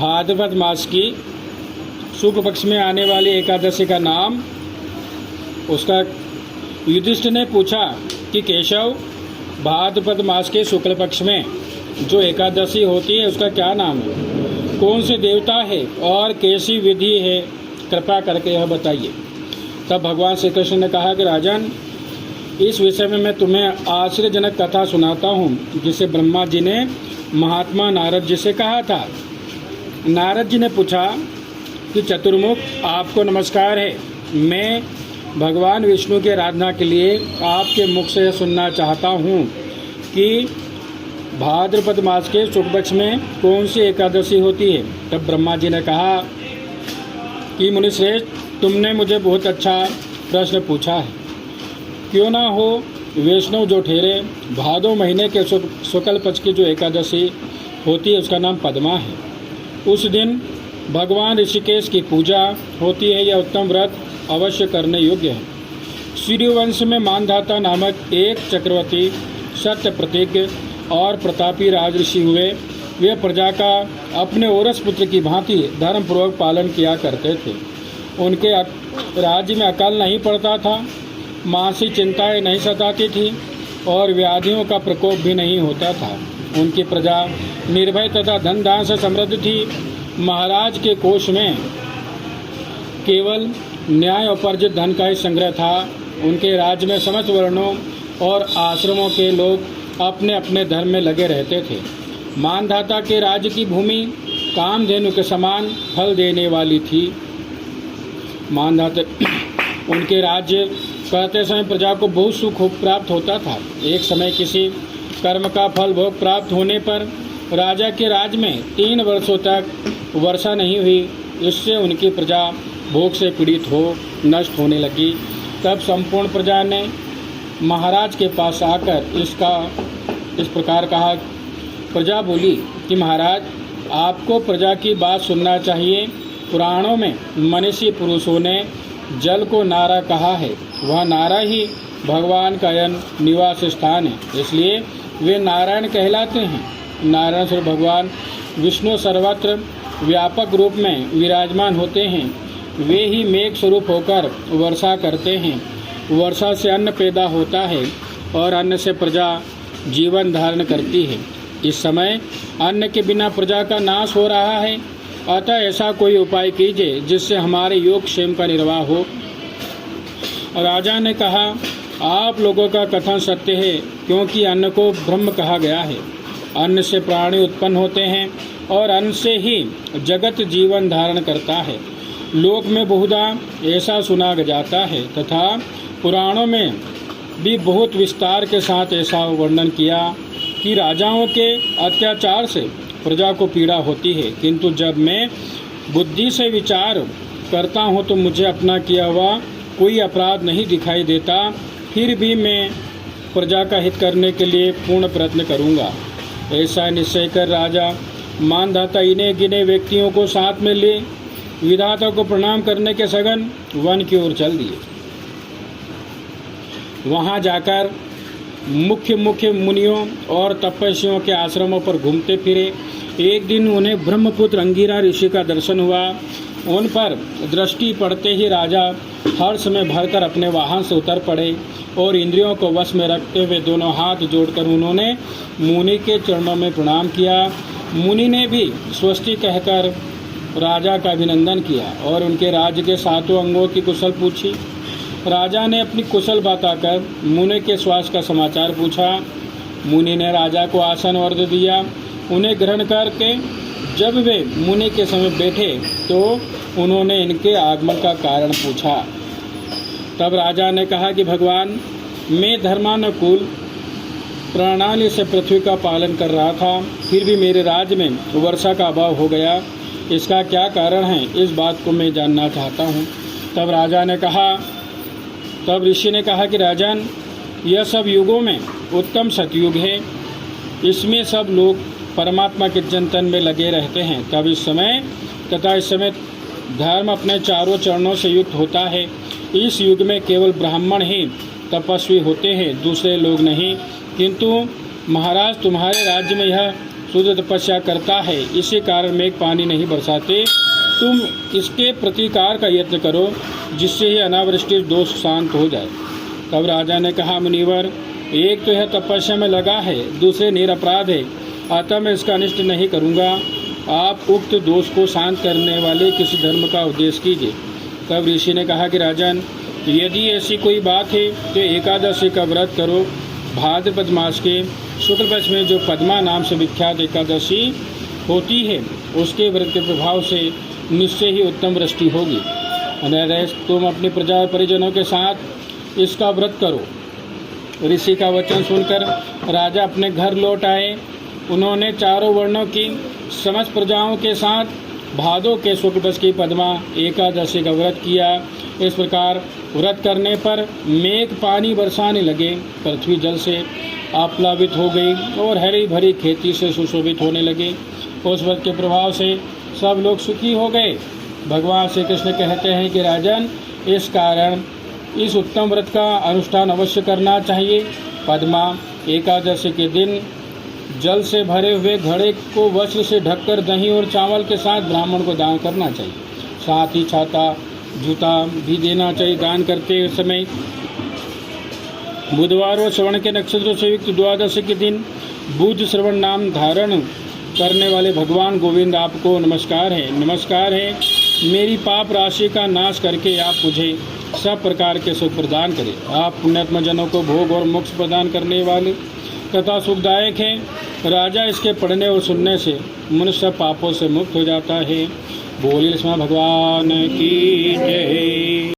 भाद्रपद मास की शुक्ल पक्ष में आने वाली एकादशी का नाम उसका युधिष्ठिर ने पूछा कि केशव, भाद्रपद मास के शुक्ल पक्ष में जो एकादशी होती है उसका क्या नाम है, कौन से देवता है और कैसी विधि है, कृपा करके यह बताइए। तब भगवान श्री कृष्ण ने कहा कि राजन, इस विषय में मैं तुम्हें आश्चर्यजनक कथा सुनाता हूँ जिसे ब्रह्मा जी ने महात्मा नारद जी से कहा था। नारद जी ने पूछा कि चतुर्मुख, आपको नमस्कार है। मैं भगवान विष्णु की आराधना के लिए आपके मुख से सुनना चाहता हूँ कि भाद्रपद मास के शुक्ल पक्ष में कौन सी एकादशी होती है। तब ब्रह्मा जी ने कहा कि मुनिश्रेष्ठ, तुमने मुझे बहुत अच्छा प्रश्न पूछा है। क्यों ना हो, वैष्णव जो ठहरे, भादो महीने के शुक्ल पक्ष की जो एकादशी होती है उसका नाम पद्मा है। उस दिन भगवान ऋषिकेश की पूजा होती है। यह उत्तम व्रत अवश्य करने योग्य है। सूर्यवंश में मानधाता नामक एक चक्रवर्ती सत्य प्रतिज्ञ और प्रतापी राजऋषि हुए। वे प्रजा का अपने औरस पुत्र की भांति धर्मपूर्वक पालन किया करते थे। उनके राज्य में अकाल नहीं पड़ता था, मानसिक चिंताएं नहीं सताती थी और व्याधियों का प्रकोप भी नहीं होता था। उनकी प्रजा निर्भय तथा धन दान से समृद्ध थी। महाराज के कोष में केवल न्याय उपार्जित धन का ही संग्रह था। उनके राज्य में समस्त वर्णों और आश्रमों के लोग अपने अपने धर्म में लगे रहते थे। मानधाता के राज्य की भूमि कामधेनु के समान फल देने वाली थी। मानधाता उनके राज्य करते समय प्रजा को बहुत सुख प्राप्त होता था। एक समय किसी कर्म का फल भोग प्राप्त होने पर राजा के राज्य में 3 वर्षों तक वर्षा नहीं हुई। इससे उनकी प्रजा भोग से पीड़ित हो नष्ट होने लगी। तब संपूर्ण प्रजा ने महाराज के पास आकर इस प्रकार कहा। प्रजा बोली कि महाराज, आपको प्रजा की बात सुनना चाहिए। पुराणों में मनीषी पुरुषों ने जल को नारा कहा है। वह नारा ही भगवान का निवास स्थान है, इसलिए वे नारायण कहलाते हैं। नारायण स्वरूप भगवान विष्णु सर्वत्र व्यापक रूप में विराजमान होते हैं। वे ही मेघ स्वरूप होकर वर्षा करते हैं। वर्षा से अन्न पैदा होता है और अन्न से प्रजा जीवन धारण करती है। इस समय अन्न के बिना प्रजा का नाश हो रहा है, अतः ऐसा कोई उपाय कीजिए जिससे हमारे योग क्षेम का निर्वाह हो। राजा ने कहा, आप लोगों का कथन सत्य है, क्योंकि अन्न को ब्रह्म कहा गया है। अन्न से प्राणी उत्पन्न होते हैं और अन्न से ही जगत जीवन धारण करता है। लोक में बहुधा ऐसा सुना जाता है तथा पुराणों में भी बहुत विस्तार के साथ ऐसा वर्णन किया कि राजाओं के अत्याचार से प्रजा को पीड़ा होती है, किंतु जब मैं बुद्धि से विचार करता हूँ तो मुझे अपना किया हुआ कोई अपराध नहीं दिखाई देता। फिर भी मैं प्रजा का हित करने के लिए पूर्ण प्रयत्न करूँगा। ऐसा निश्चय कर राजा मानधाता इन्हें गिने व्यक्तियों को साथ में ले विधाता को प्रणाम करने के सघन वन की ओर चल दिए। वहां जाकर मुख्य मुनियों और तपस्वियों के आश्रमों पर घूमते फिरे। एक दिन उन्हें ब्रह्मपुत्र अंगिरा ऋषि का दर्शन हुआ। उन पर दृष्टि पड़ते ही राजा हर्ष में भरकर अपने वाहन से उतर पड़े और इंद्रियों को वश में रखते हुए दोनों हाथ जोड़कर उन्होंने मुनि के चरणों में प्रणाम किया। मुनि ने भी स्वस्ति कहकर राजा का अभिनंदन किया और उनके राज्य के 7 अंगों की कुशल पूछी। राजा ने अपनी कुशल बताकर मुनि के स्वास्थ्य का समाचार पूछा। मुनि ने राजा को आसन वर्ध दिया। उन्हें ग्रहण करके जब वे मुनि के समय बैठे तो उन्होंने इनके आगमन का कारण पूछा। तब राजा ने कहा कि भगवान, मैं धर्मानुकूल प्रणाली से पृथ्वी का पालन कर रहा था, फिर भी मेरे राज्य में वर्षा का अभाव हो गया। इसका क्या कारण है, इस बात को मैं जानना चाहता हूँ। तब ऋषि ने कहा कि राजन, यह सब युगों में उत्तम सतयुग है। इसमें सब लोग परमात्मा के चिंतन में लगे रहते हैं। तब इस समय धर्म अपने चारों चरणों से युक्त होता है। इस युग में केवल ब्राह्मण ही तपस्वी होते हैं, दूसरे लोग नहीं। किंतु महाराज, तुम्हारे राज्य में यह शुद्ध तपस्या करता है, इसी कारण मेघ पानी नहीं बरसाते। तुम इसके प्रतिकार का यत्न करो, जिससे ही अनावृष्टि दोष शांत हो जाए। तब राजा ने कहा, मुनिवर, एक तो यह तपस्या में लगा है, दूसरे निरपराध है, अतः मैं इसका अनिष्ट नहीं करूँगा। आप उक्त दोष को शांत करने वाले किसी धर्म का उपदेश कीजिए। तब ऋषि ने कहा कि राजन, यदि ऐसी कोई बात है तो एकादशी का व्रत करो। भाद्रपद मास के शुक्ल पक्ष में जो पद्मा नाम से विख्यात एकादशी होती है, उसके व्रत के प्रभाव से निश्चय ही उत्तम वृष्टि होगी। अनरेश, तुम अपनी प्रजा और परिजनों के साथ इसका व्रत करो। ऋषि का वचन सुनकर राजा अपने घर लौट आए। उन्होंने चारों वर्णों की समस्त प्रजाओं के साथ भादों के शुक्ल पक्ष की पद्मा एकादशी का व्रत किया। इस प्रकार व्रत करने पर मेघ पानी बरसाने लगे, पृथ्वी जल से आप्लावित हो गई और हरी भरी खेती से सुशोभित होने लगे। उस व्रत के प्रभाव से सब लोग सुखी हो गए। भगवान श्री कृष्ण कहते हैं कि राजन, इस कारण इस उत्तम व्रत का अनुष्ठान अवश्य करना चाहिए। पद्मा एकादशी के दिन जल से भरे हुए घड़े को वस्त्र से ढककर दही और चावल के साथ ब्राह्मण को दान करना चाहिए। साथ ही छाता जूता भी देना चाहिए। दान करते समय बुधवार और श्रवण के नक्षत्रों से युक्त द्वादशी के दिन बुध श्रवण नाम धारण करने वाले भगवान गोविंद आपको नमस्कार है। नमस्कार है, मेरी पाप राशि का नाश करके आप मुझे सब प्रकार के सुख प्रदान करें। आप पुण्यात्मा जनों को भोग और मोक्ष प्रदान करने वाले तथा सुखदायक हैं। राजा इसके पढ़ने और सुनने से मनुष्य पापों से मुक्त हो जाता है। बोलिए लक्ष्मण भगवान की जय।